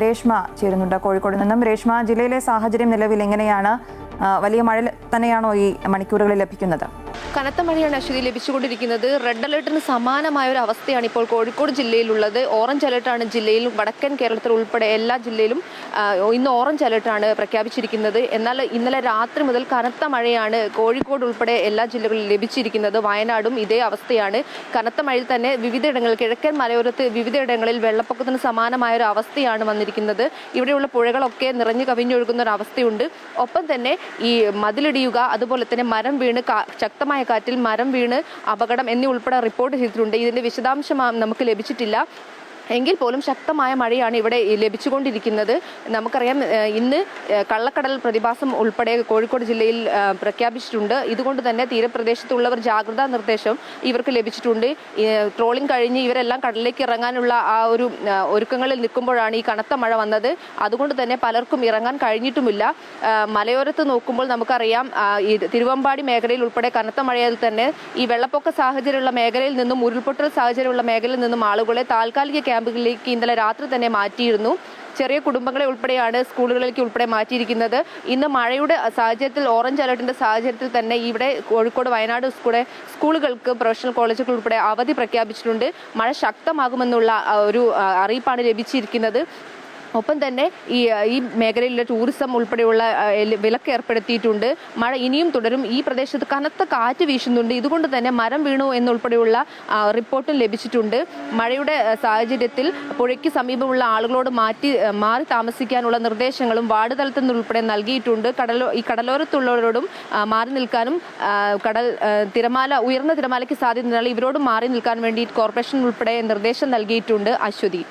രേഷ്മ ചേരുന്നുണ്ട് കോഴിക്കോട് നിന്നും. രേഷ്മ, ജില്ലയിലെ സാഹചര്യം നിലവിൽ എങ്ങനെയാണ്? വലിയ മഴ തന്നെയാണോ ഈ മണിക്കൂറുകളിൽ ലഭിക്കുന്നത്? കനത്ത മഴയാണ് അശ്വതി ലഭിച്ചുകൊണ്ടിരിക്കുന്നത്. റെഡ് അലർട്ടിന് സമാനമായ ഒരു അവസ്ഥയാണ് ഇപ്പോൾ കോഴിക്കോട് ജില്ലയിലുള്ളത്. ഓറഞ്ച് അലർട്ടാണ് ജില്ലയിൽ, വടക്കൻ കേരളത്തിൽ ഉൾപ്പെടെ എല്ലാ ജില്ലയിലും ഇന്ന് ഓറഞ്ച് അലർട്ടാണ് പ്രഖ്യാപിച്ചിരിക്കുന്നത്. എന്നാൽ ഇന്നലെ രാത്രി മുതൽ കനത്ത മഴയാണ് കോഴിക്കോട് ഉൾപ്പെടെ എല്ലാ ജില്ലകളിലും ലഭിച്ചിരിക്കുന്നത്. വയനാടും ഇതേ അവസ്ഥയാണ്. കനത്ത മഴയിൽ തന്നെ വിവിധയിടങ്ങളിൽ, കിഴക്കൻ മലയോരത്ത് വിവിധയിടങ്ങളിൽ വെള്ളപ്പൊക്കത്തിന് സമാനമായ ഒരു അവസ്ഥയാണ് വന്നിരിക്കുന്നത്. ഇവിടെയുള്ള പുഴകളൊക്കെ നിറഞ്ഞു കവിഞ്ഞൊഴുകുന്ന ഒരു അവസ്ഥയുണ്ട്. ഒപ്പം തന്നെ ഈ മതിലിടിയുക, അതുപോലെ തന്നെ മരം വീണ് ശക്തമായ കാറ്റിൽ മരം വീണ് അപകടം എന്നിവ ഉൾപ്പെടെ റിപ്പോർട്ട് ചെയ്തിട്ടുണ്ട്. ഇതിന്റെ വിശദാംശം നമുക്ക് ലഭിച്ചിട്ടില്ല. എങ്കിൽ പോലും ശക്തമായ മഴയാണ് ഇവിടെ ലഭിച്ചുകൊണ്ടിരിക്കുന്നത്. നമുക്കറിയാം, ഇന്ന് കള്ളക്കടൽ പ്രതിഭാസം ഉൾപ്പെടെ കോഴിക്കോട് ജില്ലയിൽ പ്രഖ്യാപിച്ചിട്ടുണ്ട്. ഇതുകൊണ്ട് തന്നെ തീരപ്രദേശത്തുള്ളവർ ജാഗ്രതാ നിർദ്ദേശം ഇവർക്ക് ലഭിച്ചിട്ടുണ്ട്. ട്രോളിംഗ് കഴിഞ്ഞ് ഇവരെല്ലാം കടലിലേക്ക് ഇറങ്ങാനുള്ള ആ ഒരു ഒരുക്കങ്ങളിൽ നിൽക്കുമ്പോഴാണ് ഈ കനത്ത മഴ വന്നത്. അതുകൊണ്ട് തന്നെ പലർക്കും ഇറങ്ങാൻ കഴിഞ്ഞിട്ടുമില്ല. മലയോരത്ത് നോക്കുമ്പോൾ നമുക്കറിയാം, ഈ തിരുവമ്പാടി മേഖലയിൽ ഉൾപ്പെടെ കനത്ത മഴയിൽ തന്നെ ഈ വെള്ളപ്പൊക്ക സാഹചര്യമുള്ള മേഖലയിൽ നിന്നും ഉരുൾപൊട്ടൽ സാഹചര്യമുള്ള മേഖലയിൽ നിന്നും ആളുകളെ താൽക്കാലിക ക്യാമ്പുകളിലേക്ക് ഇന്നലെ രാത്രി തന്നെ മാറ്റിയിരുന്നു. ചെറിയ കുടുംബങ്ങളെ ഉൾപ്പെടെയാണ് സ്കൂളുകളിലേക്ക് ഉൾപ്പെടെ മാറ്റിയിരിക്കുന്നത്. ഇന്ന് മഴയുടെ സാഹചര്യത്തിൽ, ഓറഞ്ച് അലർട്ടിന്റെ സാഹചര്യത്തിൽ തന്നെ ഇവിടെ കോഴിക്കോട്, വയനാട് സ്കൂളുകൾക്ക്, പ്രൊഫഷണൽ കോളേജുകൾ ഉൾപ്പെടെ അവധി പ്രഖ്യാപിച്ചിട്ടുണ്ട്. മഴ ശക്തമാകുമെന്നുള്ള ഒരു അറിയിപ്പാണ് ലഭിച്ചിരിക്കുന്നത്. ഒപ്പം തന്നെ ഈ മേഖലയിലെ ടൂറിസം ഉൾപ്പെടെയുള്ള വിലക്ക് ഏർപ്പെടുത്തിയിട്ടുണ്ട്. മഴ ഇനിയും തുടരും. ഈ പ്രദേശത്ത് കനത്ത കാറ്റ് വീശുന്നുണ്ട്. ഇതുകൊണ്ട് തന്നെ മരം വീണു എന്നുൾപ്പെടെയുള്ള റിപ്പോർട്ടും ലഭിച്ചിട്ടുണ്ട്. മഴയുടെ സാഹചര്യത്തിൽ പുഴയ്ക്ക് സമീപമുള്ള ആളുകളോട് മാറി താമസിക്കാനുള്ള നിർദ്ദേശങ്ങളും വാർഡ് തലത്തിൽ നിന്നുൾപ്പെടെ നൽകിയിട്ടുണ്ട്. ഈ കടലോരത്തുള്ളവരോടും മാറി നിൽക്കാനും, ഉയർന്ന തിരമാലയ്ക്ക് സാധ്യതയുള്ള ഇവരോടും മാറി നിൽക്കാൻ വേണ്ടി കോർപ്പറേഷൻ ഉൾപ്പെടെ നിർദ്ദേശം നൽകിയിട്ടുണ്ട്. അശ്വതി.